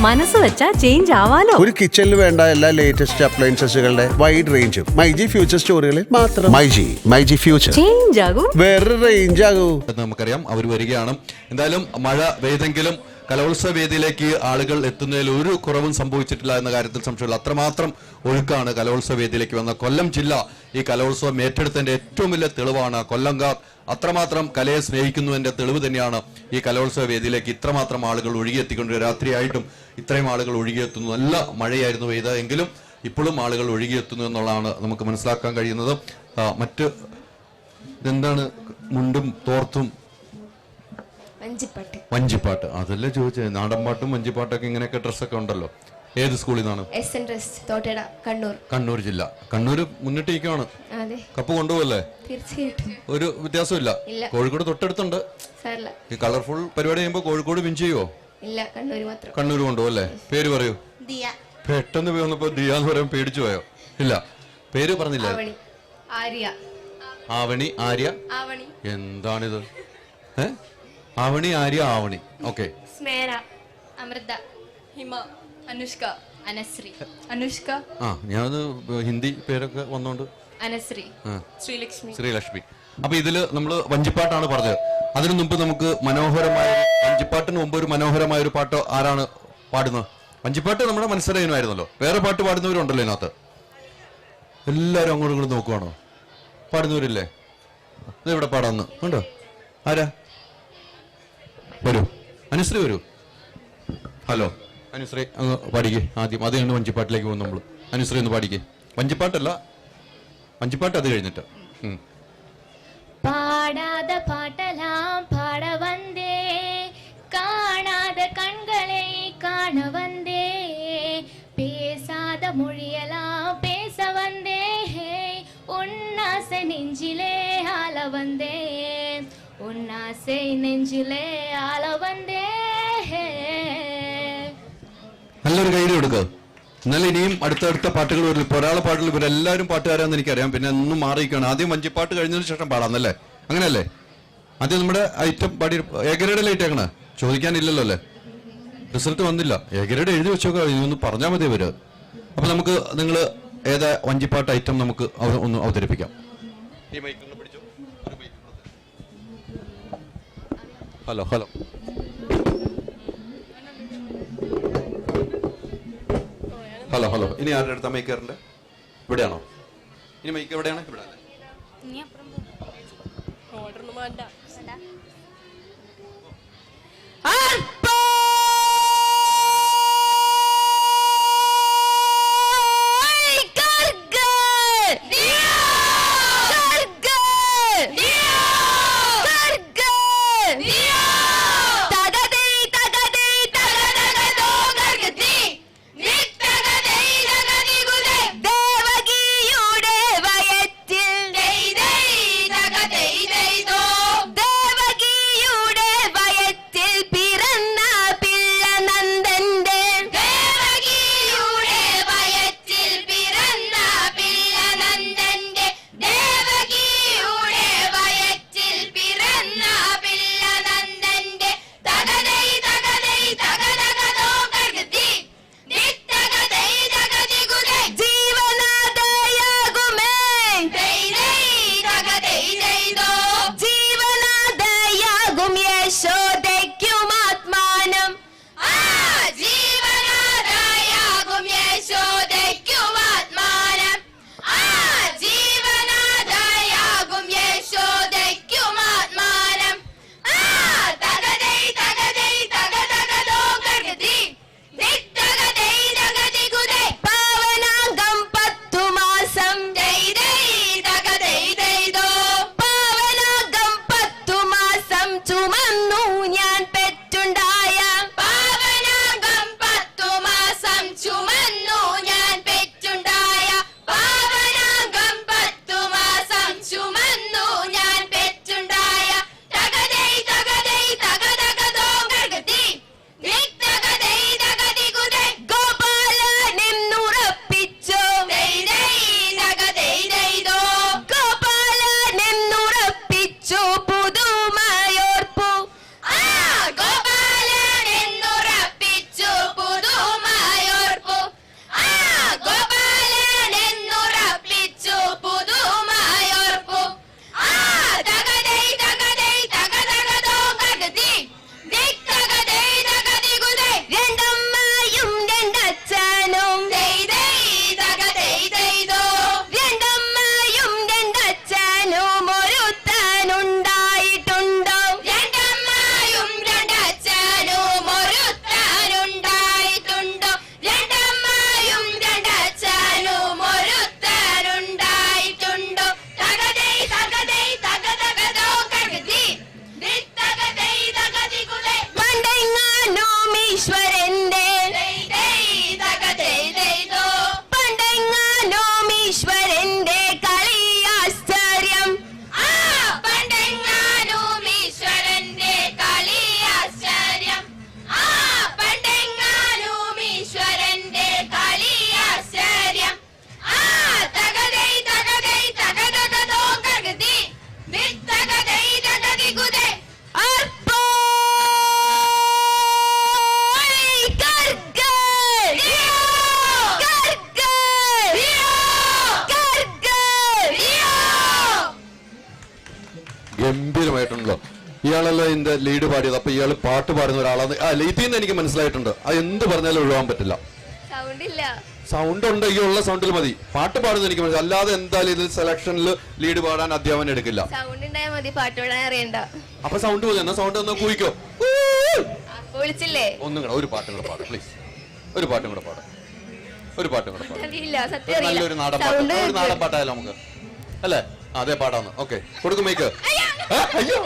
മനസ്സ് വെച്ചാ ചേഞ്ച് ആവാലോ. ഒരു കിച്ചണിൽ വേണ്ട എല്ലാ ലേറ്റസ്റ്റ് അപ്ലയൻസസുകളുടെ വൈഡ് റേഞ്ചും മൈജി ഫ്യൂച്ചർ സ്റ്റോറുകളിൽ മാത്രം. മൈജി ഫ്യൂച്ചർ ചേഞ്ച് ആകും, വേറൊരു റേഞ്ച് ആകൂ. നമുക്കറിയാം അവർ വരികയാണ്. എന്തായാലും മഴ പെയ്തെങ്കിലും കലോത്സവ വേദിയിലേക്ക് ആളുകൾ എത്തുന്നതിൽ ഒരു കുറവും സംഭവിച്ചിട്ടില്ല എന്ന കാര്യത്തിൽ സംശയമില്ല. അത്രമാത്രം ഒഴുക്കാണ് കലോത്സവ വേദിയിലേക്ക് വന്ന കൊല്ലം ജില്ല ഈ കലോത്സവം ഏറ്റെടുത്തതിന്റെ ഏറ്റവും വലിയ തെളിവാണ്. കൊല്ലംകാർ അത്രമാത്രം കലയെ സ്നേഹിക്കുന്നതിന്റെ തെളിവ് തന്നെയാണ് ഈ കലോത്സവ വേദിയിലേക്ക് ഇത്രമാത്രം ആളുകൾ ഒഴുകിയെത്തിക്കൊണ്ട് രാത്രിയായിട്ടും ഇത്രയും ആളുകൾ ഒഴുകിയെത്തുന്നു. നല്ല മഴയായിരുന്നു പെയ്ത എങ്കിലും ഇപ്പോഴും ആളുകൾ ഒഴുകിയെത്തുന്നു എന്നുള്ളതാണ് നമുക്ക് മനസ്സിലാക്കാൻ കഴിയുന്നത്. മറ്റ് എന്താണ് മുണ്ടും തോർത്തും വഞ്ചിപ്പാട്ട് അതല്ലേ ചോദിച്ചത്. നാടൻ പാട്ടും വഞ്ചിപ്പാട്ടൊക്കെ ഇങ്ങനെയൊക്കെ ഡ്രസ്സൊക്കെ ഉണ്ടല്ലോ. ഏത് സ്കൂളിൽ നിന്നാണ്? കണ്ണൂർ ജില്ല. കണ്ണൂർ മുന്നിട്ടിരിക്കുകയാണ്. കപ്പ് കൊണ്ടുപോകല്ലേ? തീർച്ചയായിട്ടും. ഒരു വ്യത്യാസമില്ല. കോഴിക്കോട് തൊട്ടടുത്തുണ്ട്. ഈ കളർഫുൾ പരിപാടി ചെയ്യുമ്പോ കോഴിക്കോട് വിൻ ചെയ്യുവോ? കണ്ണൂർ കൊണ്ടുപോകും അല്ലേ? പേര് പറയൂ. പെട്ടെന്ന് വന്നപ്പോ ദിയ എന്ന് പറയാൻ പേടിച്ചു പോയോ? ഇല്ല, പേര് പറഞ്ഞില്ല. ആവണി, ആര്യ. എന്താണിത്? ആവണി, ആര്യ, ആവണി. ഓക്കെ. സ്മേര, അമൃത, ഹിമ, അനുഷ്ക, അനശ്രീ, അനുഷ്ക. ഞാൻ ഹിന്ദി പേരൊക്കെ വന്നോണ്ട് അനശ്രീ, ശ്രീലക്ഷ്മി. അപ്പൊ ഇതില് നമ്മള് വഞ്ചിപ്പാട്ടാണ് പറഞ്ഞത്. അതിനു മുമ്പ് നമുക്ക് മനോഹരമായ വഞ്ചിപ്പാട്ടിന് മുമ്പ് ഒരു മനോഹരമായ ഒരു പാട്ട് ആരാണ് പാടുന്നത്? വഞ്ചിപ്പാട്ട് നമ്മുടെ മത്സരമായിരുന്നല്ലോ. വേറെ പാട്ട് പാടുന്നവരുണ്ടല്ലോ ഇതിനകത്ത്. എല്ലാരും അങ്ങോട്ടും ഇങ്ങോട്ടും നോക്കുവാണോ? പാടുന്നവരില്ലേ? ഇത് ഇവിടെ പാടാന്ന് ഉണ്ടോ? ആരാ? വരൂ, അനുശ്രീ വരൂ. ഹലോ അനുശ്രീ, അങ്ങ് പാടിക്കേ ആദ്യം. അത് കഴിഞ്ഞ് വഞ്ചിപ്പാട്ടിലേക്ക് പോകും നമ്മള്. അനുശ്രീ ഒന്ന് പാടിക്കേ. വഞ്ചിപ്പാട്ടല്ല, വഞ്ചിപ്പാട്ട് അത് കഴിഞ്ഞിട്ട്. പാടാத பாட்டலாம் பாட வந்தே, காணாத கண்களை காண வந்தே, பேசாத மொழியெல்லாம் பேச வந்தே, உன்னாசை நெஞ்சிலே ஆள வந்தே, உன்னாசை நெஞ்சிலே ஆள வந்தே. നല്ലൊരു കൈഡി കൊടുക്കുക. എന്നാലും ഇനിയും അടുത്തടുത്ത പാട്ടുകൾ വരില്ല. ഇപ്പോൾ ഒരാളെ പാട്ടിൽ ഇവരെല്ലാവരും പാട്ടുകാരാന്ന് എനിക്കറിയാം. പിന്നെ ഒന്നും മാറിയിരിക്കുകയാണ്. ആദ്യം വഞ്ചിപ്പാട്ട് കഴിഞ്ഞതിന് ശേഷം പാടാന്നല്ലേ? അങ്ങനെയല്ലേ? ആദ്യം നമ്മുടെ ഐറ്റം പാടി ഏകരയുടെ ഇട്ടേക്കണ ചോദിക്കാനില്ലല്ലോ അല്ലേ? റിസൾട്ട് വന്നില്ല. ഏകരയുടെ എഴുതി വെച്ചോക്കെ ഒന്ന് പറഞ്ഞാൽ മതി ഇവര്. അപ്പൊ നമുക്ക് നിങ്ങൾ ഏതാ വഞ്ചിപ്പാട്ട് ഐറ്റം നമുക്ക് ഒന്ന് അവതരിപ്പിക്കാം. Hello hello hello hello. ഇനി ആരുടെ അടുത്ത മൈക്ക് കയറണ്ടേ? ഇവിടെയാണോ? ഇനി മൈക്ക് എവിടെയാണ്? ഇവിടെ അല്ലേ? ഇയാളല്ല ഇതിന്റെ ലീഡ് പാടിയത്. അപ്പൊ ഇയാൾ പാട്ട് പാടുന്ന ഒരാളാണ്. ഇതിൽ നിന്ന് എനിക്ക് മനസ്സിലായിട്ടുണ്ട്. അത് എന്ത് പറഞ്ഞാലും ഒഴിവാൻ പറ്റില്ല. സൗണ്ട് ഇല്ല. സൗണ്ട് ഉണ്ട്, ഈ ഉള്ള സൗണ്ടിൽ മതി. പാട്ട് പാടുന്നത് എനിക്ക് മനസ്സിലായി. അല്ലാതെ എന്തായാലും ഇതിൽ സെലക്ഷനിൽ ലീഡ് പാടാൻ അധ്യാപനം എടുക്കില്ല. സൗണ്ട് ഉണ്ടായാൽ മതി, പാട്ട് പാടാൻ അറിയണ്ട. അപ്പൊ സൗണ്ട് മതി. എന്നാ സൗണ്ട് ഒന്ന് കൂയിക്കോ. വിളിച്ചില്ലേ? ഒന്നും കൂടെ ഒരു പാട്ടും കൂടെ പാടാം പ്ലീസ്. ഒരു പാട്ടും കൂടെ പാടാം. ഒരു പാട്ടും കൂടെ പാടാം. നല്ലൊരു നാടൻ പാട്ട്. ഒരു നാടൻ പാട്ടായാലും നമുക്ക് അല്ലേ? അതെ പാടാന്ന്. ഓക്കെ, കൊടുക്കും മൈക്ക്. അയ്യോ,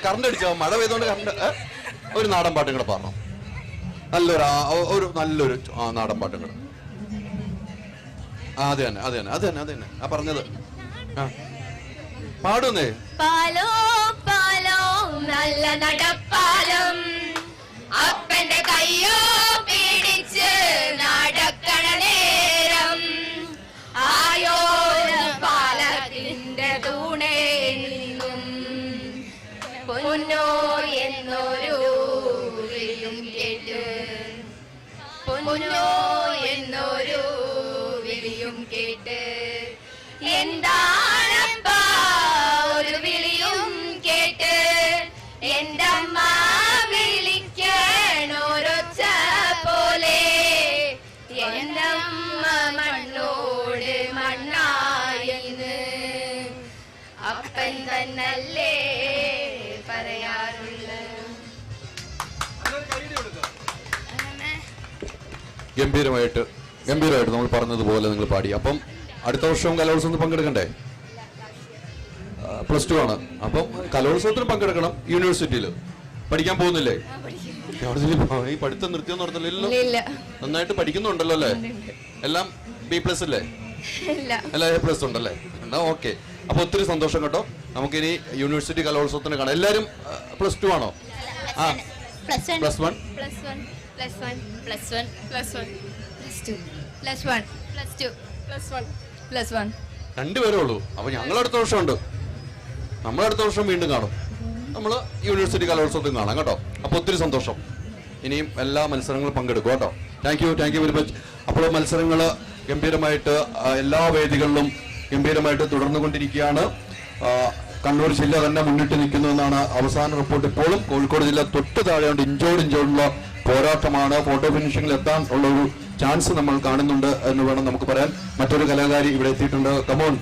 കറണ്ട് അടിച്ചോ? മഴ പെയ്തോണ്ട് കറണ്ട്. ഒരു നാടൻ പാട്ടും കൂടെ പാടണം. നല്ലൊരു നാടൻ പാട്ടും കൂടെ. അത് തന്നെ പറഞ്ഞത്. പാടുന്നേ. പാലോ പാലോ നല്ല നടപ്പാലം, അപ്പന്റെ കയ്യോ പിടിച്ച് നടക്കണ നേരം, ആയോര പാലത്തിന്റെ തൂണേ നിന്നും പൊന്നോ എന്നൊരു വിളിയും കേട്ട്, പൊന്നോ എന്നൊരു വിളിയും കേട്ട്, എന്താണപ്പാ ഒരു വിളിയും കേട്ട്, എന്റെ അമ്മ വിളിക്കണോരൊച്ച പോലെ, എന്റെ അമ്മ മണ്ണോട് മണ്ണായെന്ന് അപ്പൻ തന്നല്ലേ പറയാറുള്ളത്. ഗംഭീരമായിട്ട് നമ്മൾ പറഞ്ഞതുപോലെ നിങ്ങൾ പാടി. അപ്പം അടുത്ത വർഷവും കലോത്സവത്തിൽ പങ്കെടുക്കണ്ടേ? +2 ആണ്. അപ്പം കലോത്സവത്തിന് പങ്കെടുക്കണം. യൂണിവേഴ്സിറ്റിയിൽ പഠിക്കാൻ പോകുന്നില്ലേ? ഈ പഠിത്തം നിർത്തിയെന്ന് പറഞ്ഞില്ലല്ലോ. നന്നായിട്ട് പഠിക്കുന്നുണ്ടല്ലോ അല്ലേ? എല്ലാം B+ അല്ലേ? എല്ലാം A+ ഉണ്ടല്ലേ? എന്നാ ഓക്കെ. അപ്പൊ ഒത്തിരി സന്തോഷം കേട്ടോ. നമുക്കിനി യൂണിവേഴ്സിറ്റി കലോത്സവത്തിന് കാണാം. എല്ലാരും +2 ആണോ? +1 രണ്ടുപേരേ ഉള്ളൂ. അപ്പൊ ഞങ്ങൾ അടുത്ത വർഷമുണ്ട്. നമ്മൾ അടുത്ത വർഷം വീണ്ടും കാണും. നമ്മൾ യൂണിവേഴ്സിറ്റി കലോത്സവത്തിൽ കാണാം കേട്ടോ. അപ്പൊ ഒത്തിരി സന്തോഷം. ഇനിയും എല്ലാ മത്സരങ്ങളും പങ്കെടുക്കും കേട്ടോ. Thank you very much. അപ്പോൾ മത്സരങ്ങൾ ഗംഭീരമായിട്ട് എല്ലാ വേദികളിലും ഗംഭീരമായിട്ട് തുടർന്നുകൊണ്ടിരിക്കുകയാണ്. കണ്ണൂർ ജില്ല തന്നെ മുന്നിട്ട് നിൽക്കുന്നു എന്നാണ് അവസാന റിപ്പോർട്ട്. ഇപ്പോഴും കോഴിക്കോട് ജില്ല തൊട്ട് താഴെയുണ്ട്. ഇഞ്ചോടിഞ്ചോടുള്ള പോരാട്ടമാണ്. ഫോട്ടോ ഫിനിഷിംഗിൽ എത്താൻ ഉള്ള ഒരു ചാൻസ് നമ്മൾ കാണുന്നുണ്ട് എന്ന് വേണം നമുക്ക് പറയാൻ. മറ്റൊരു കലാകാരി ഇവിടെ എത്തിയിട്ടുണ്ട്. കമോൺ.